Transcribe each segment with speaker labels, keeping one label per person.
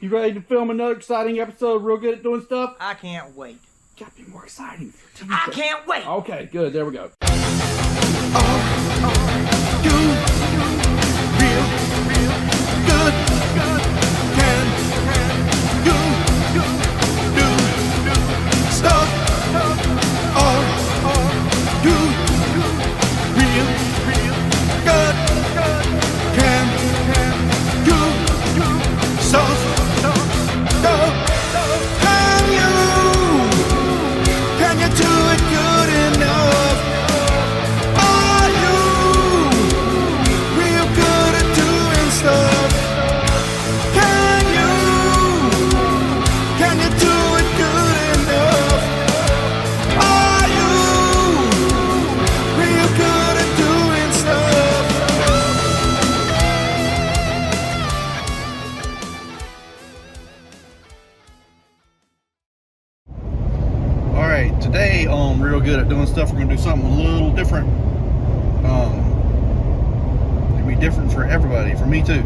Speaker 1: You ready to film another exciting episode of Real Good at Doing Stuff?
Speaker 2: I can't wait.
Speaker 1: Gotta be more exciting for Tuesday.
Speaker 2: I can't wait.
Speaker 1: Okay, good. There we go. Today on Real Good at Doing Stuff, we're going to do something a little different. It'll be different for everybody, for me too.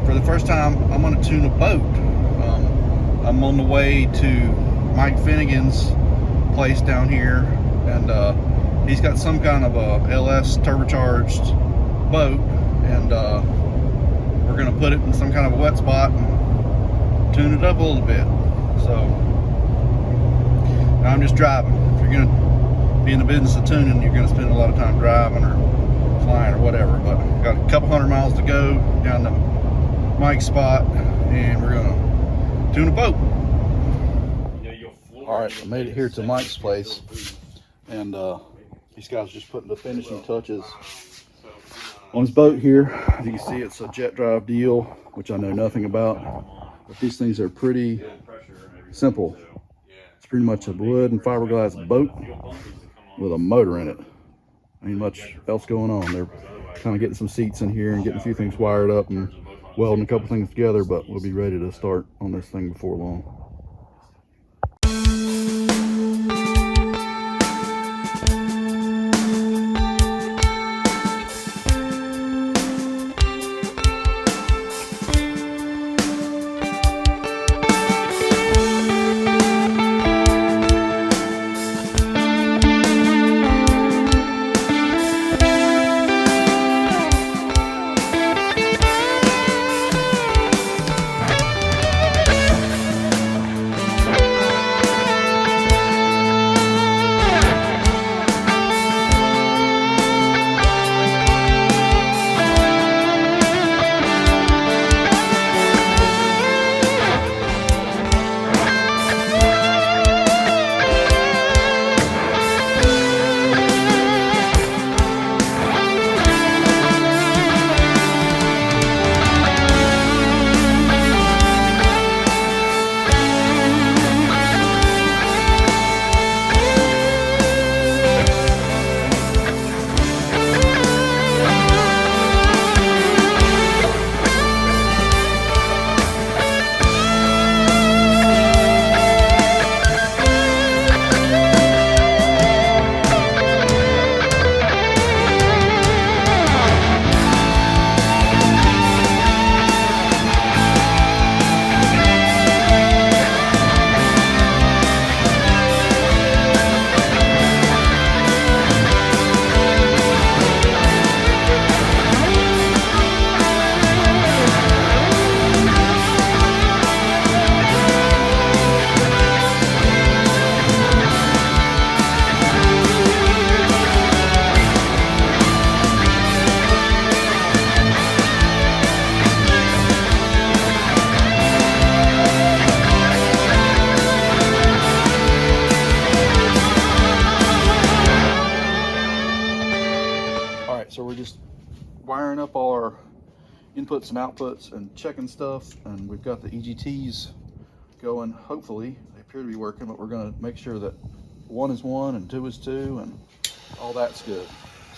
Speaker 1: For the first time, I'm going to tune a boat. I'm on the way to Mike Finnegan's place down here, and he's got some kind of a LS turbocharged boat, and we're going to put it in some kind of a wet spot and tune it up a little bit. So I'm just driving. If you're going to be in the business of tuning, you're going to spend a lot of time driving or flying or whatever. But I've got a couple 100 miles to go down to Mike's spot, and we're going to tune a boat. All right, I made it here to Mike's place, and these guys are just putting the finishing touches on his boat here. As you can see, it's a jet drive deal, which I know nothing about, but these things are pretty simple. Pretty much a wood and fiberglass boat with a motor in it. Ain't much else going on. They're kind of getting some seats in here and getting a few things wired up and welding a couple things together, but we'll be ready to start on this thing before long. So we're just wiring up all our inputs and outputs and checking stuff, and we've got the EGTs going. Hopefully they appear to be working, but we're going to make sure that 1 is 1 and 2 is 2 and all that's good.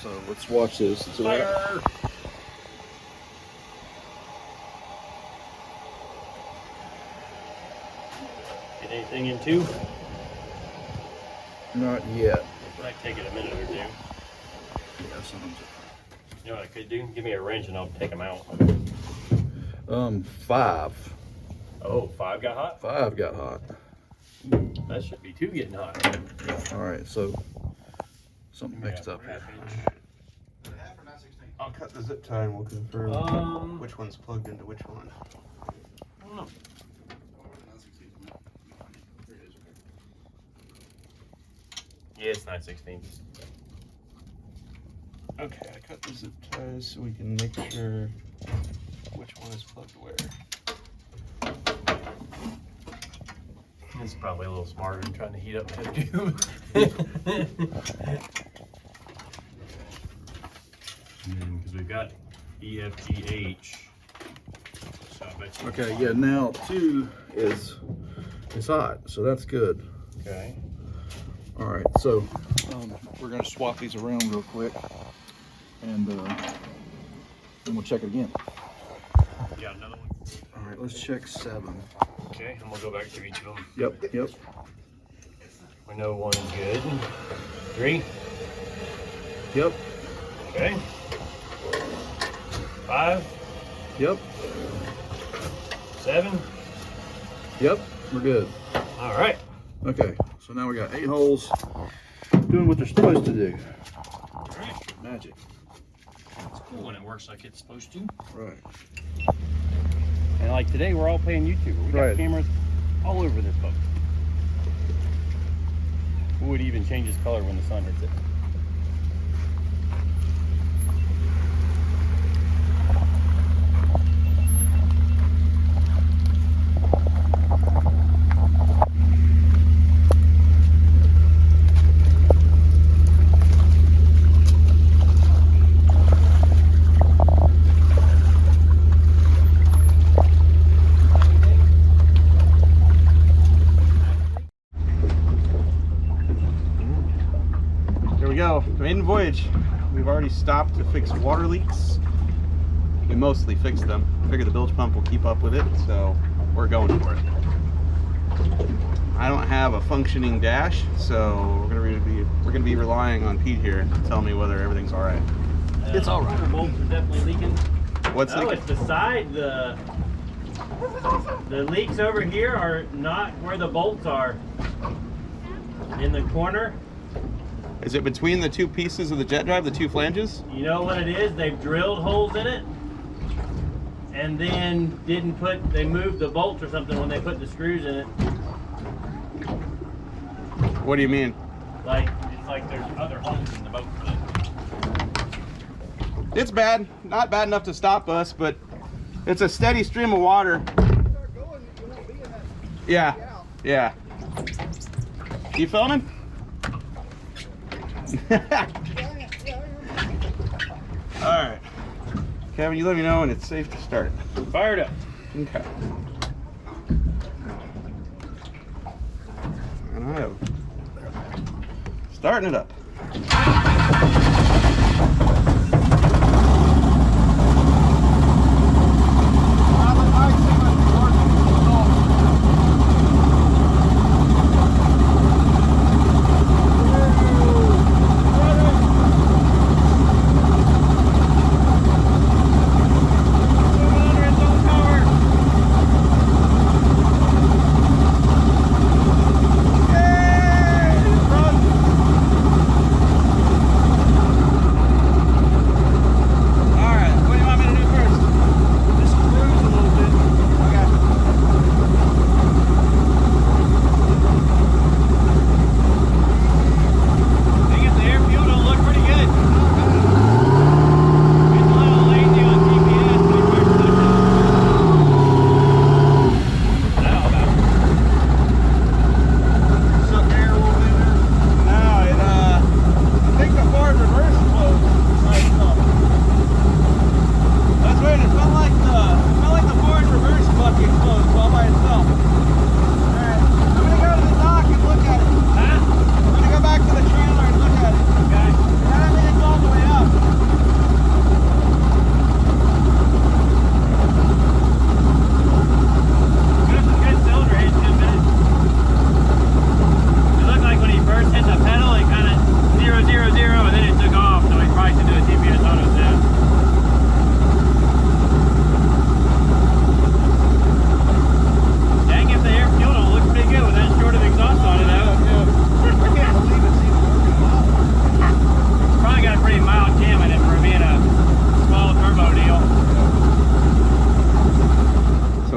Speaker 1: So let's watch this.
Speaker 3: Fire! Get anything in 2?
Speaker 1: Not yet.
Speaker 3: It might take it a minute or 2.
Speaker 1: Yeah, something's...
Speaker 3: You know what I could do? Give me a wrench and I'll take them out.
Speaker 1: 5.
Speaker 3: Oh, 5 got hot?
Speaker 1: 5 got hot.
Speaker 3: That should be 2 getting hot.
Speaker 1: All right, so something mixed up here.
Speaker 2: I'll cut the zip tie and we'll confirm which one's plugged into which one.
Speaker 3: I don't know. Yeah, it's 9/16.
Speaker 2: Okay, I cut the zip ties so we can make sure which one is plugged where.
Speaker 3: It's probably a little smarter than trying to heat up the tube. Because we've got E, F, G, H. So I bet you.
Speaker 1: Okay, yeah, now 2 is hot, so that's good.
Speaker 3: Okay.
Speaker 1: All right, so we're gonna swap these around real quick, and then we'll check it again.
Speaker 3: You got another one?
Speaker 1: All right, let's check 7.
Speaker 3: Okay, I'm gonna go back through each of them.
Speaker 1: Yep, yep.
Speaker 3: We know 1 is good. 3.
Speaker 1: Yep,
Speaker 3: Okay. 5.
Speaker 1: yep,
Speaker 3: 7.
Speaker 1: yep, we're good.
Speaker 3: All right.
Speaker 1: Okay, so now we got 8 holes doing what they're supposed to do.
Speaker 3: All right.
Speaker 1: Magic.
Speaker 3: It's cool when it works like it's supposed to.
Speaker 1: Right.
Speaker 3: And like today, we're all playing YouTube. We got
Speaker 1: Right.
Speaker 3: cameras all over this boat. Wood even changes color when the sun hits it.
Speaker 2: Go, Maiden voyage. We've already stopped to fix water leaks. We mostly fixed them. I figure the bilge pump will keep up with it, so we're going for it. I don't have a functioning dash, so we're gonna be relying on Pete here to tell me whether everything's all right.
Speaker 3: It's all right. The bolts are definitely leaking.
Speaker 2: What's
Speaker 3: No,
Speaker 2: leaking?
Speaker 3: it's the side. The leaks over here are not where the bolts are. In the corner.
Speaker 2: Is it between the 2 pieces of the jet drive, the 2 flanges?
Speaker 3: You know what it is? They've drilled holes in it, and then they moved the bolts or something when they put the screws in it.
Speaker 2: What do you mean?
Speaker 3: It's like there's other holes in the boat.
Speaker 2: It's bad. Not bad enough to stop us, but it's a steady stream of water. Yeah, yeah. You filming? All right, Kevin, you let me know when it's safe to start.
Speaker 3: Fire it up.
Speaker 2: Okay. And I am starting it up.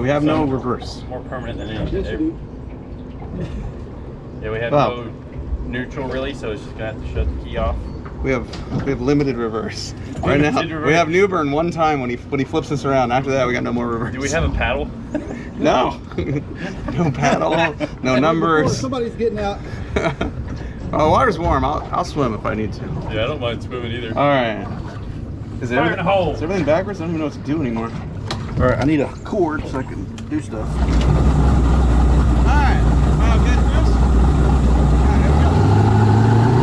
Speaker 2: we have no reverse.
Speaker 3: More permanent than anything.
Speaker 4: Yes, you
Speaker 3: Yeah, we have
Speaker 2: Well.
Speaker 3: no neutral really, so it's just gonna have to shut the key off.
Speaker 2: We have limited reverse. Right now,
Speaker 3: Limited
Speaker 2: we have
Speaker 3: reverse.
Speaker 2: Newbern one time when he flips us around. After that, we got no more reverse.
Speaker 3: Do we have a paddle?
Speaker 2: No. No paddle, no numbers.
Speaker 4: Somebody's getting out.
Speaker 2: Oh, water's warm. I'll swim if I need to.
Speaker 3: Yeah, I don't mind swimming either.
Speaker 2: All right. Is
Speaker 3: Fire in
Speaker 2: everything,
Speaker 3: the hole.
Speaker 2: is everything backwards? I don't even know what to do anymore.
Speaker 1: All right, I need a cord so I can do stuff.
Speaker 2: All right. Good, Chris? All right, here we go.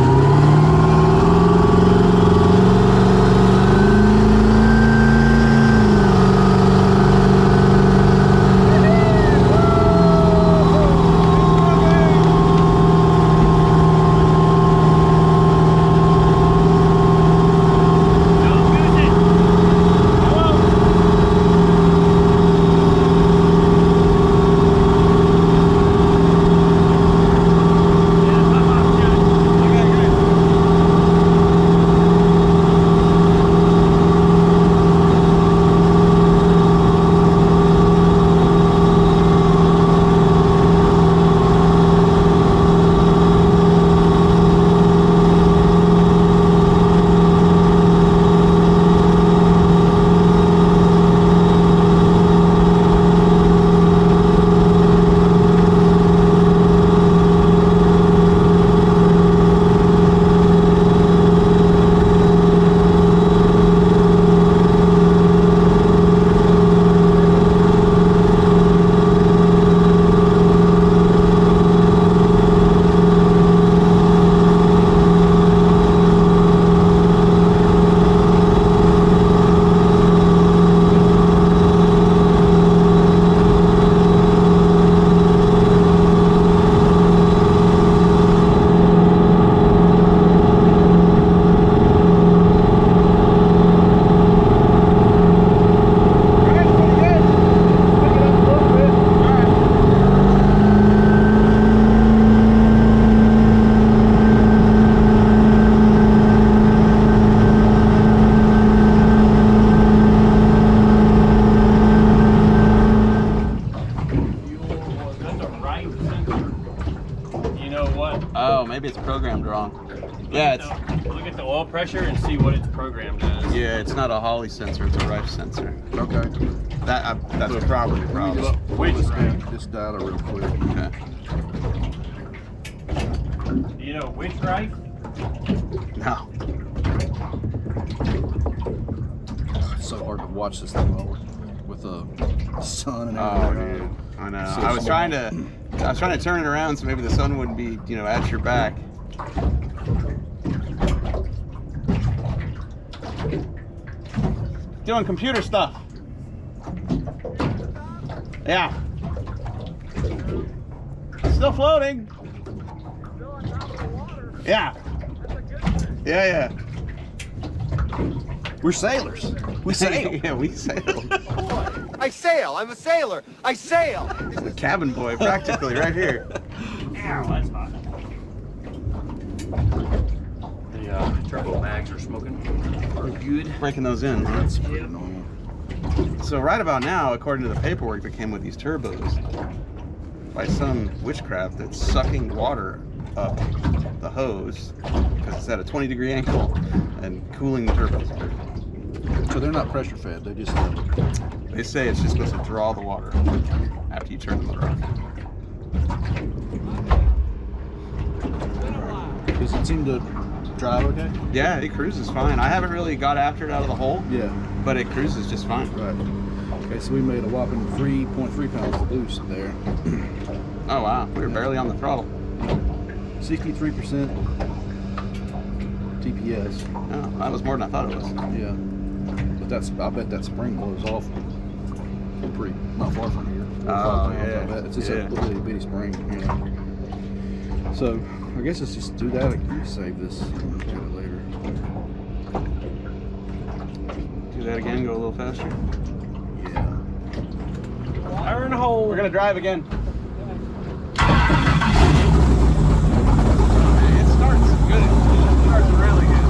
Speaker 2: Oh, maybe it's programmed wrong. Yeah, it's
Speaker 3: Look at the oil pressure and see what it's programmed as.
Speaker 2: yeah, it's not a Holly sensor, it's a Rife sensor.
Speaker 1: Okay.
Speaker 2: That's probably the
Speaker 1: Let me
Speaker 2: problem.
Speaker 3: Which
Speaker 1: this data real quick.
Speaker 2: Okay.
Speaker 3: Do you know which right?
Speaker 2: No.
Speaker 1: It's so hard to watch this thing while with the sun and
Speaker 2: Oh,
Speaker 1: everything.
Speaker 2: dude. I know.
Speaker 1: So
Speaker 2: I was
Speaker 1: small.
Speaker 2: trying to turn it around so maybe the sun wouldn't be, at your back. Doing computer stuff. Yeah. Still floating. Yeah. Yeah.
Speaker 1: We're sailors. We sail.
Speaker 2: Yeah, we sailed.
Speaker 5: I sail. I'm a sailor. I sail.
Speaker 2: The cabin boy, practically, right here.
Speaker 3: Ow, that's hot. The turbo mags are smoking. Are good.
Speaker 2: Breaking those in. Huh?
Speaker 1: That's pretty normal.
Speaker 2: So right about now, according to the paperwork that came with these turbos, by some witchcraft, it's sucking water up the hose because it's at a 20-degree angle and cooling the turbos.
Speaker 1: So they're not pressure fed. They just
Speaker 2: They say it's just supposed to draw the water after you turn the motor off.
Speaker 1: does it seem to drive okay?
Speaker 2: Yeah, it cruises fine. I haven't really got after it out of the hole,
Speaker 1: Yeah.
Speaker 2: but it cruises just fine.
Speaker 1: Right. Okay, so we made a whopping 3.3 pounds of boost there.
Speaker 2: Oh wow, we were barely on the throttle.
Speaker 1: 63% TPS.
Speaker 2: Oh, that was more than I thought it was.
Speaker 1: Yeah. But I bet that spring blows off pretty not far from here. 4 or 5 pounds,
Speaker 2: yeah.
Speaker 1: I bet. It's just
Speaker 2: Yeah.
Speaker 1: a little bitty spring, So I guess let's just do that. I can save this and do it later.
Speaker 2: Do that again, go a little faster.
Speaker 1: Yeah.
Speaker 3: Fire in the hole.
Speaker 2: We're gonna drive again. It starts good. It starts really good.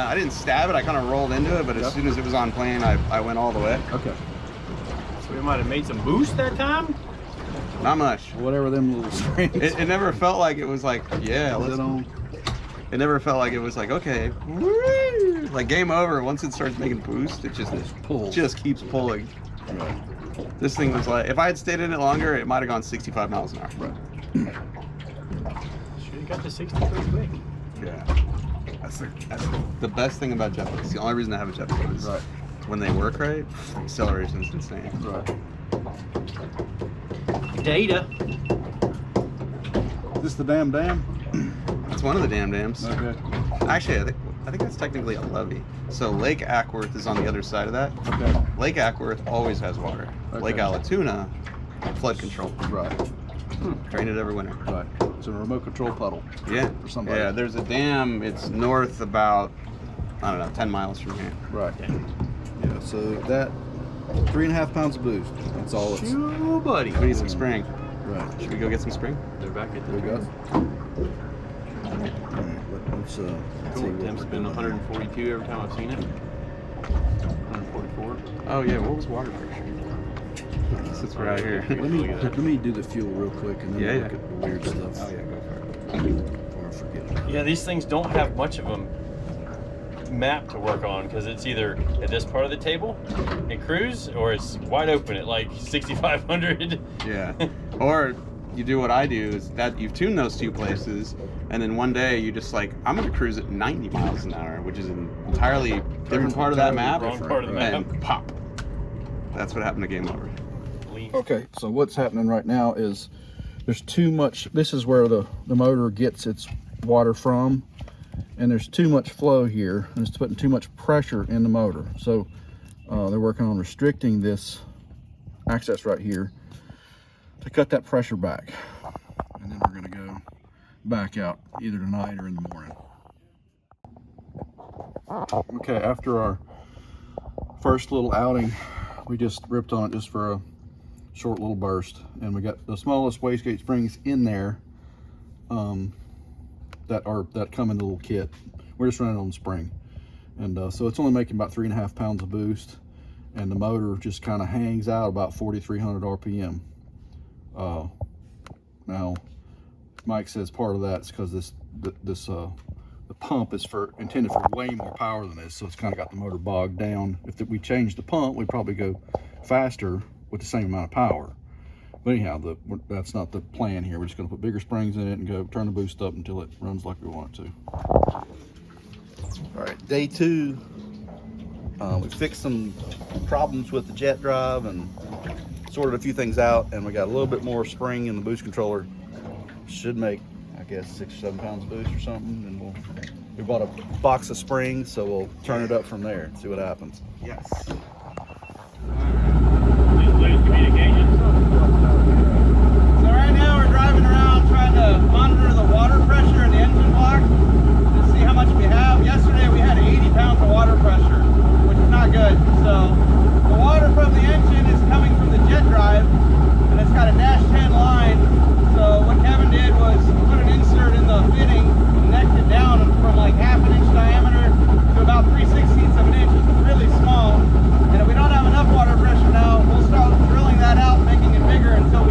Speaker 2: I didn't stab it. I kind of rolled into it, but as soon as it was on plane, I went all the way.
Speaker 1: Okay.
Speaker 3: So we might have made some boost that time.
Speaker 2: Not much.
Speaker 1: Whatever them little strings.
Speaker 2: It never felt like it was like, yeah, let's. It never felt like it was like, okay, woo! Like game over. Once it starts making boost, it just keeps pulling.
Speaker 1: Right.
Speaker 2: This thing was like, if I had stayed in it longer, it might have gone 65 miles an hour.
Speaker 1: Right.
Speaker 3: Should have got to 60 pretty quick.
Speaker 2: Yeah. That's the best thing about jet boats. The only reason I have a jet boat is when they work right, acceleration is insane.
Speaker 1: Right.
Speaker 3: Data.
Speaker 1: Is this the dam?
Speaker 2: It's one of the dams.
Speaker 1: Okay.
Speaker 2: Actually, I think that's technically a levee. So Lake Ackworth is on the other side of that.
Speaker 1: Okay.
Speaker 2: Lake Ackworth always has water.
Speaker 1: Okay.
Speaker 2: Lake Allatoona, flood control.
Speaker 1: Right.
Speaker 2: Drain it every winter.
Speaker 1: Right. It's a remote control puddle.
Speaker 2: Yeah.
Speaker 1: For somebody.
Speaker 2: Yeah, there's a dam. It's north about, I don't know, 10 miles from here.
Speaker 1: Right. Yeah, so that 3.5 pounds of boost. That's all it's.
Speaker 2: Shoo, buddy. We need some spring.
Speaker 1: Right.
Speaker 2: Should we go get some spring?
Speaker 3: They're back at the
Speaker 1: There we go. All right, let's see what
Speaker 3: Tim's been 142 every time I've seen it. 144.
Speaker 2: Oh yeah, what was water pressure? Since we're out here.
Speaker 1: let me do the fuel real quick and then we'll look at the weird stuff.
Speaker 2: Oh yeah, go for it.
Speaker 1: Before I forget.
Speaker 3: Yeah, these things don't have much of a map to work on because it's either at this part of the table in cruise or it's wide open at like 6,500.
Speaker 2: Yeah. Or you do what I do is that you've tuned those two places and then one day you just like, I'm gonna cruise at 90 miles an hour, which is an entirely different part of that map.
Speaker 3: Wrong part of the map.
Speaker 2: And pop. That's what happened to game over.
Speaker 1: Okay, so what's happening right now is there's too much. This is where the motor gets its water from, and there's too much flow here, and it's putting too much pressure in the motor. So they're working on restricting this access right here to cut that pressure back, and then we're going to go back out either tonight or in the morning. Okay, after our first little outing, we just ripped on it just for a short little burst, and we got the smallest wastegate springs in there that come in the little kit. We're just running on the spring, and so it's only making about 3.5 pounds of boost, and the motor just kind of hangs out about 4,300 RPM. Now Mike says part of that's because the pump is intended for way more power than this, so it's kind of got the motor bogged down. If we change the pump, we'd probably go faster with the same amount of power. But anyhow, that's not the plan here. We're just going to put bigger springs in it and go turn the boost up until it runs like we want it to. All right, day 2. We fixed some problems with the jet drive and sorted a few things out, and we got a little bit more spring in the boost controller. Should make, I guess, 6 or 7 pounds of boost or something. And we bought a box of springs, so we'll turn it up from there and see what happens.
Speaker 2: Yes. So right now we're driving around trying to monitor the water pressure in the engine block to see how much we have. Yesterday we had 80 pounds of water pressure, which is not good. So the water from the engine is coming from the jet drive, and it's got a -10 line. So what Kevin did was put an insert in the fitting, connect it down from like 1/2 inch diameter to about 3/16 of an inch. It's really small. And if we don't have enough water pressure now, we'll start drilling that out, making it bigger until we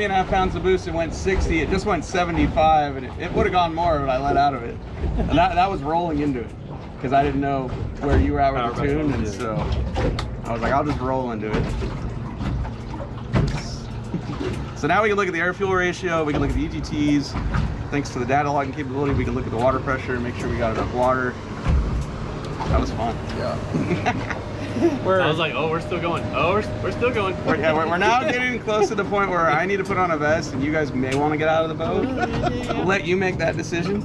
Speaker 2: 3.5 pounds of boost. It went 60. It just went 75, and it would have gone more, but I let out of it. And that was rolling into it because I didn't know where you were at with the tune, and so I was like, I'll just roll into it. So now we can look at the air fuel ratio. We can look at the EGTs. Thanks to the data logging capability, we can look at the water pressure and make sure we got enough water. That was fun.
Speaker 1: Yeah.
Speaker 3: I was like, oh, we're still going. Oh, we're still going.
Speaker 2: We're now getting close to the point where I need to put on a vest, and you guys may want to get out of the boat. We'll let you make that decision.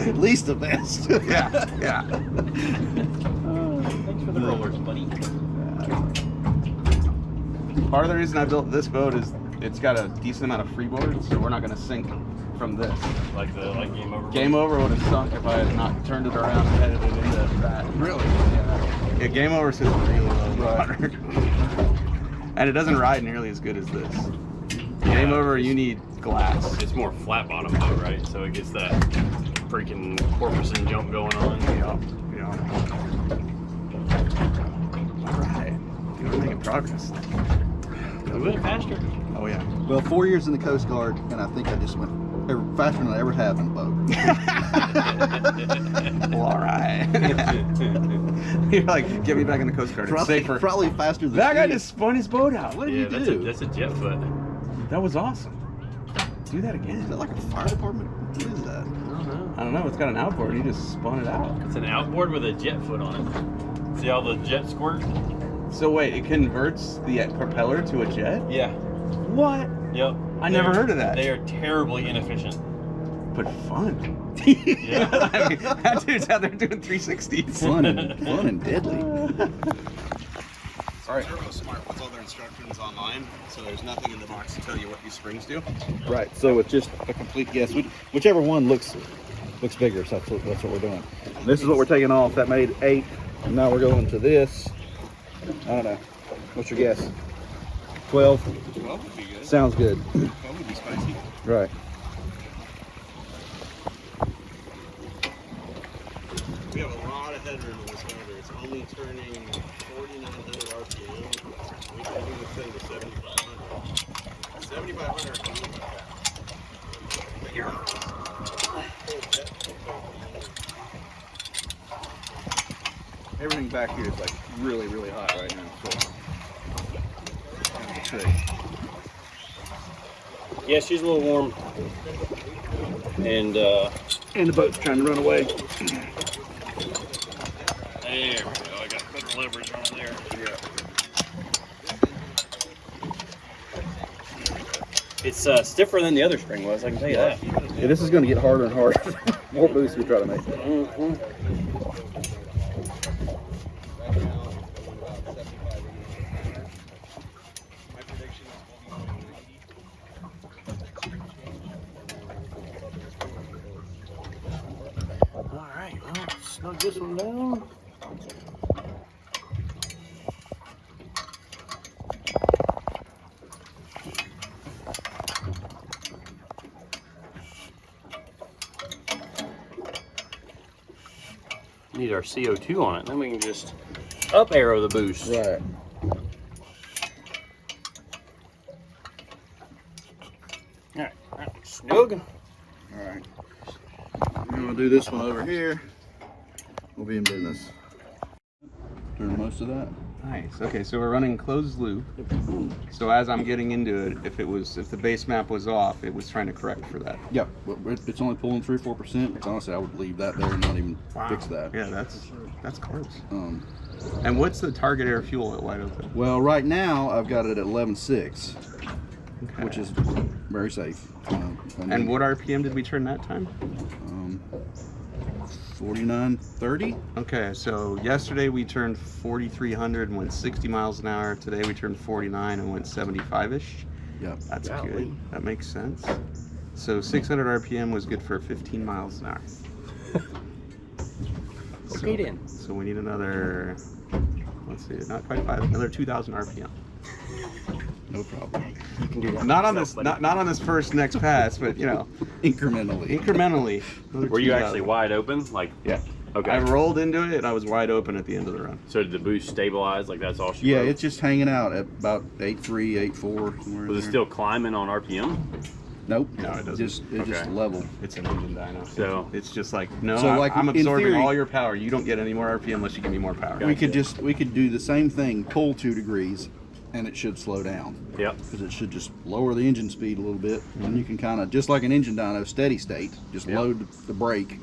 Speaker 1: At least the best.
Speaker 2: Yeah.
Speaker 3: Thanks for the rollers, buddy.
Speaker 2: Part of the reason I built this boat is it's got a decent amount of freeboard, so we're not going to sink from this.
Speaker 3: Like game over.
Speaker 2: Game over would have sunk if I had not turned it around and headed it into that.
Speaker 1: Really?
Speaker 2: Yeah, game over sits really low water. And it doesn't ride nearly as good as this. Game over, you need glass.
Speaker 3: It's more flat bottom though, right? So it gets that freaking porpoising jump going on.
Speaker 2: Yeah. All right. We're making progress.
Speaker 3: We went faster.
Speaker 2: Oh, yeah.
Speaker 1: Well, 4 years in the Coast Guard, and I think I just went faster than I ever have in a boat.
Speaker 2: Well, all right. You're like, get me back in the Coast Guard. It's safer.
Speaker 1: Probably faster than
Speaker 2: That guy
Speaker 1: you.
Speaker 2: just spun his boat out.
Speaker 1: What did
Speaker 3: Yeah,
Speaker 1: you do?
Speaker 3: that's a jet foot.
Speaker 2: That was awesome. Do that again.
Speaker 1: Is that like a fire department? What is that?
Speaker 2: I don't know. It's got an outboard. He just spun it out.
Speaker 3: It's an outboard with a jet foot on it. See all the jet squirt?
Speaker 2: So wait, it converts the propeller to a jet?
Speaker 3: Yeah.
Speaker 2: What?
Speaker 3: Yep.
Speaker 2: I never heard of that.
Speaker 3: They are terribly inefficient.
Speaker 2: But fun.
Speaker 3: Yeah.
Speaker 2: I mean, that dude's out there doing 360s.
Speaker 1: Fun and deadly.
Speaker 2: Sorry. Servo Smart puts all their instructions online, so there's nothing in the box to tell you what these springs do.
Speaker 1: Right. So it's just a complete guess. Whichever one looks bigger. So that's what we're doing. This is what we're taking off. That made 8. And now we're going to this. I don't know. What's your guess? 12.
Speaker 2: 12 would be good.
Speaker 1: Sounds good.
Speaker 2: 12 would be spicy.
Speaker 1: Right.
Speaker 2: We have a lot of headroom in this motor. It's only turning 4,900 RPM. We can do this thing to 7,500. 7,500
Speaker 1: Everything back here is like really, really hot right now. So.
Speaker 3: Yeah, she's a little warm. And
Speaker 1: the boat's trying to run away.
Speaker 3: there we go. I got better leverage on there.
Speaker 1: Yeah.
Speaker 3: It's stiffer than the other spring was, I can tell you that.
Speaker 1: Yeah, this is going to get harder and harder. More boost we try to make.
Speaker 3: Mm-hmm. All right, well, snug this one down. Need our CO2 on it, then we can just up arrow the boost.
Speaker 1: Right.
Speaker 3: All right, snug.
Speaker 1: All right. We're going to do this one over here. We'll be in business. Doing most of that.
Speaker 2: Nice. Okay, so we're running closed loop. So as I'm getting into it, if the base map was off, it was trying to correct for that.
Speaker 1: Yep. It's only pulling 3 or 4%. Honestly, I would leave that there and not even fix that.
Speaker 2: Yeah, that's close.
Speaker 1: Um,
Speaker 2: And what's the target air fuel at wide open?
Speaker 1: well, right now I've got it at 11.6,
Speaker 2: Okay.
Speaker 1: which is very safe.
Speaker 2: And what RPM did we turn that time?
Speaker 1: 49.30.
Speaker 2: Okay, so yesterday we turned 4,300 and went 60 miles an hour. Today we turned 49 and went 75-ish.
Speaker 1: Yep.
Speaker 2: That's
Speaker 3: Golly.
Speaker 2: good. That makes sense. So 600 RPM was good for 15 miles an hour.
Speaker 3: Okay then.
Speaker 2: So we need another, let's see, not quite 5, another 2,000 RPM.
Speaker 1: No problem.
Speaker 3: You can do that.
Speaker 2: Not on this, not on this first next pass, but you know,
Speaker 1: Incrementally.
Speaker 2: incrementally. Another
Speaker 3: Were you
Speaker 2: 2,000.
Speaker 3: actually wide open? Like,
Speaker 2: Yeah.
Speaker 3: Okay.
Speaker 2: I rolled into it and I was wide open at the end of the run.
Speaker 3: So did the boost stabilize? Like that's all she
Speaker 1: Yeah,
Speaker 3: wrote?
Speaker 1: it's just hanging out at about 8.3, 8.4 somewhere.
Speaker 3: Was it
Speaker 1: in
Speaker 3: still climbing on RPM?
Speaker 1: Nope.
Speaker 2: No, it doesn't.
Speaker 1: Just
Speaker 3: Okay.
Speaker 1: level.
Speaker 2: It's an engine dyno.
Speaker 3: So-
Speaker 2: it's just like, no,
Speaker 1: So, like,
Speaker 2: I'm
Speaker 1: in
Speaker 2: absorbing
Speaker 1: theory-
Speaker 2: all your power. You don't get any more RPM unless you give me more power.
Speaker 1: We could do the same thing, pull 2 degrees, and it should slow down.
Speaker 3: Yep.
Speaker 1: Because it should just lower the engine speed a little bit, and you can kind of, just like an engine dyno, steady state, just
Speaker 3: Yep.
Speaker 1: load the brake.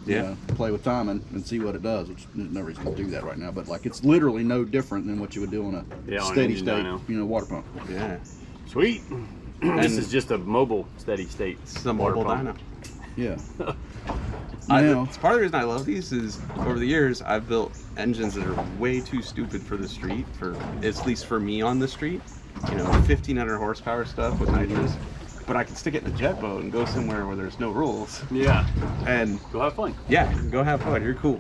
Speaker 2: Yeah.
Speaker 1: You know, play with timing and see what it does. Which there's no reason to do that right now, but like it's literally no different than what you would do on a
Speaker 3: Yeah, on an
Speaker 1: steady
Speaker 3: engine
Speaker 1: state,
Speaker 3: dyno.
Speaker 1: water pump.
Speaker 2: Yeah.
Speaker 3: Sweet. This
Speaker 2: And-
Speaker 3: is just a mobile steady state.
Speaker 2: It's a mobile
Speaker 3: water
Speaker 2: dyno.
Speaker 3: pump.
Speaker 1: Yeah.
Speaker 2: It's part of the reason I love these is over the years I've built engines that are way too stupid for the street, for at least for me on the street. 1,500 horsepower stuff with nitrous, but I can stick it in a jet boat and go somewhere where there's no rules.
Speaker 3: Yeah.
Speaker 2: And
Speaker 3: Go have fun.
Speaker 2: yeah, go have fun. You're cool.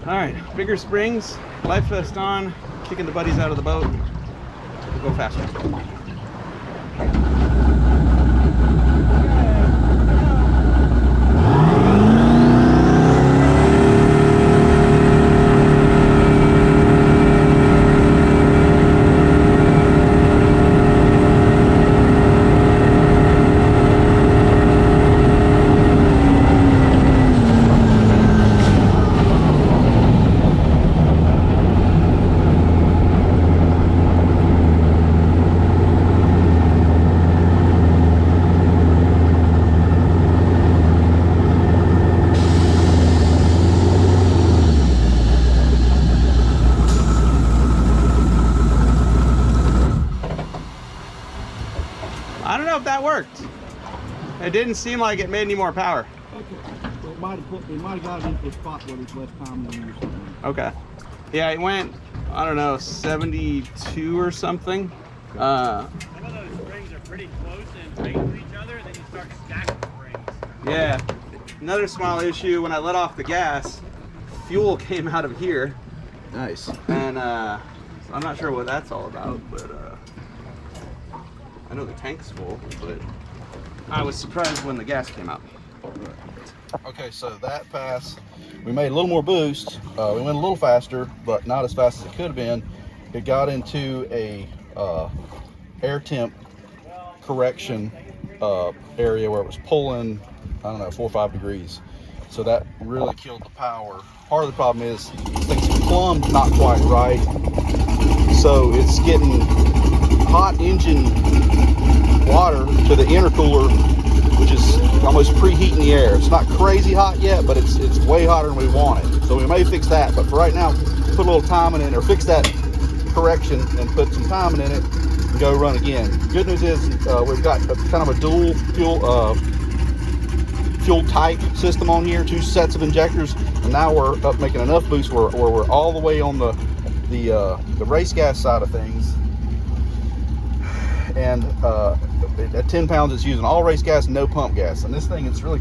Speaker 2: All right, bigger springs, life vest on, kicking the buddies out of the boat. We'll go faster. I don't know if that worked. It didn't seem like it made any more power.
Speaker 1: Okay. It might have got into a spot where there's less time than or something.
Speaker 2: Okay. Yeah, it went, I don't know, 72 or something.
Speaker 3: Some of those springs are pretty close and tight to each other, and then you start stacking springs.
Speaker 2: Yeah. Another small issue, when I let off the gas, fuel came out of here.
Speaker 1: Nice.
Speaker 2: And so I'm not sure what that's all about, but I know the tank's full, but I was surprised when the gas came out.
Speaker 1: Okay, so that pass, we made a little more boost. We went a little faster, but not as fast as it could have been. It got into a air temp correction area where it was pulling, I don't know, 4 or 5 degrees. So that really killed the power. Part of the problem is things plumbed not quite right. So it's getting hot engine water to the intercooler, which is almost preheating the air. It's not crazy hot yet, but it's way hotter than we want it. So we may fix that, but for right now, put a little timing in, or fix that correction and put some timing in it and go run again. Good news is we've got kind of a dual fuel type system on here, 2 sets of injectors, and now we're up making enough boost where we're all the way on the race gas side of things. And at 10 pounds, it's using all race gas, no pump gas. And this thing, it's really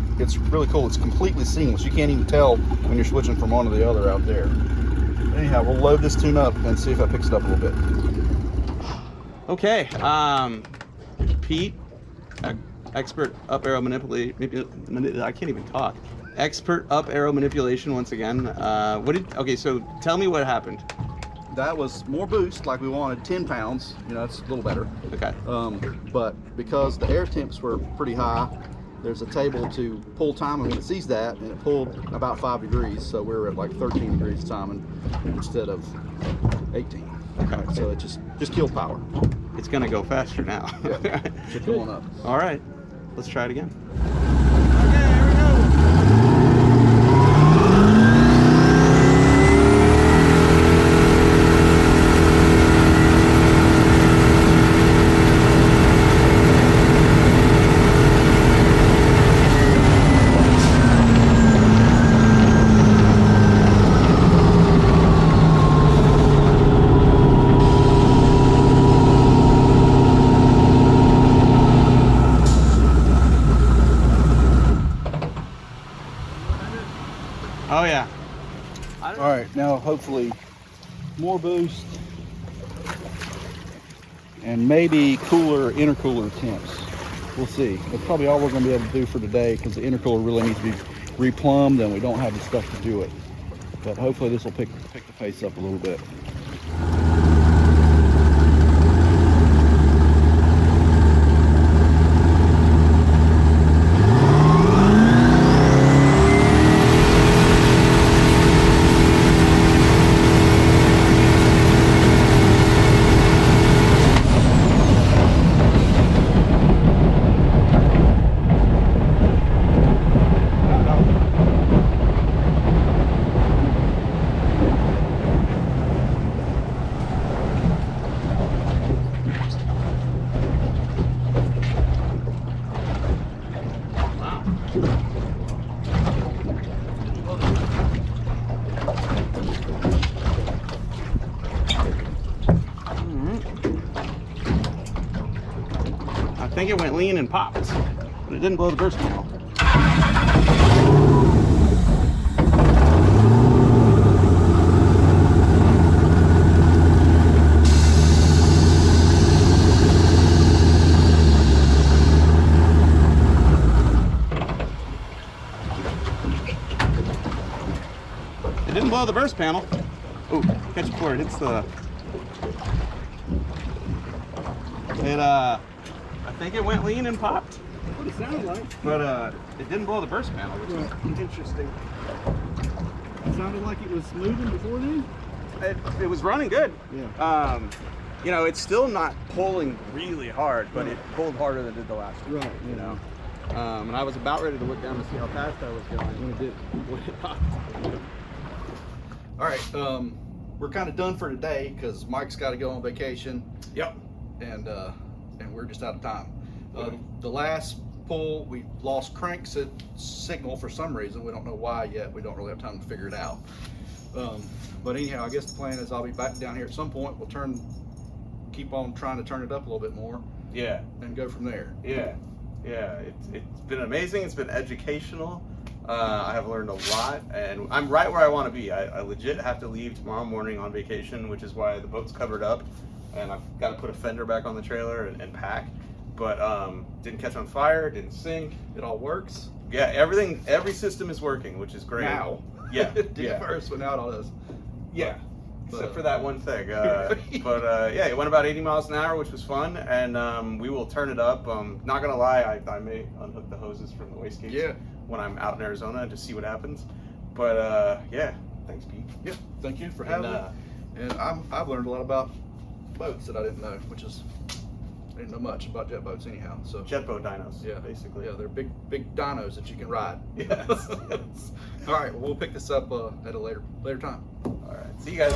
Speaker 1: cool. It's completely seamless. You can't even tell when you're switching from one to the other out there. Anyhow, we'll load this tune up and see if that picks it up a little bit.
Speaker 2: Okay, Pete, expert up arrow manipulation. I can't even talk. Expert up arrow manipulation once again. Okay, so tell me what happened.
Speaker 1: That was more boost like we wanted, 10 pounds. It's a little better.
Speaker 2: Okay.
Speaker 1: But because the air temps were pretty high, there's a table to pull timing when it sees that, and it pulled about 5 degrees. So we were at like 13 degrees timing instead of 18.
Speaker 2: Okay.
Speaker 1: Right, so it just killed power.
Speaker 2: It's gonna go faster now.
Speaker 1: Yeah. So come on up.
Speaker 2: All right, let's try it again. Oh yeah.
Speaker 1: All right, now hopefully more boost. and maybe cooler intercooler temps. We'll see. That's probably all we're going to be able to do for today because the intercooler really needs to be replumbed and we don't have the stuff to do it. But hopefully this will pick the pace up a little bit.
Speaker 2: I think it went lean and popped, but it didn't blow the burst panel. It didn't blow the burst panel. Oh, catch it before it hits the... I think it went lean and popped.
Speaker 1: What it sounded like.
Speaker 2: But it didn't blow the burst panel, which is interesting.
Speaker 1: It sounded like it was moving before then?
Speaker 2: It was running good.
Speaker 1: Yeah.
Speaker 2: You know, it's still not pulling really hard, but it pulled harder than it did the last one.
Speaker 1: Right.
Speaker 2: You know. And I was about ready to look down to see how fast I was going when it did. When it popped.
Speaker 1: All right. We're kind of done for today because Mike's got to go on vacation.
Speaker 2: Yep.
Speaker 1: And we're just out of time. The last pull, we lost crank signal for some reason. We don't know why yet. We don't really have time to figure it out. But anyhow, I guess the plan is I'll be back down here at some point. We'll keep on trying to turn it up a little bit more.
Speaker 2: Yeah.
Speaker 1: And go from there.
Speaker 2: Yeah. Yeah. It's been amazing. It's been educational. I have learned a lot, and I'm right where I want to be. I legit have to leave tomorrow morning on vacation, which is why the boat's covered up. And I've got to put a fender back on the trailer and pack, but didn't catch on fire, didn't sink.
Speaker 1: It all works.
Speaker 2: Yeah, every system is working, which is great.
Speaker 1: Now.
Speaker 2: Yeah,
Speaker 1: Did
Speaker 2: yeah,
Speaker 1: first, but now it all does.
Speaker 2: yeah. Except for that one thing. But yeah, it went about 80 miles an hour, which was fun, and we will turn it up. Not gonna lie, I may unhook the hoses from the wastegates.
Speaker 1: Yeah.
Speaker 2: When I'm out in Arizona to see what happens. But yeah, thanks, Pete.
Speaker 1: Yeah. Thank you for having me. And I've learned a lot about boats that I didn't know, I didn't know much about jet boats anyhow. So
Speaker 2: Jet boat dinos.
Speaker 1: yeah,
Speaker 2: basically.
Speaker 1: Yeah, they're big dinos that you can ride.
Speaker 2: Yes. Yes.
Speaker 1: All right, well, we'll pick this up at a later time.
Speaker 2: All right. See you guys.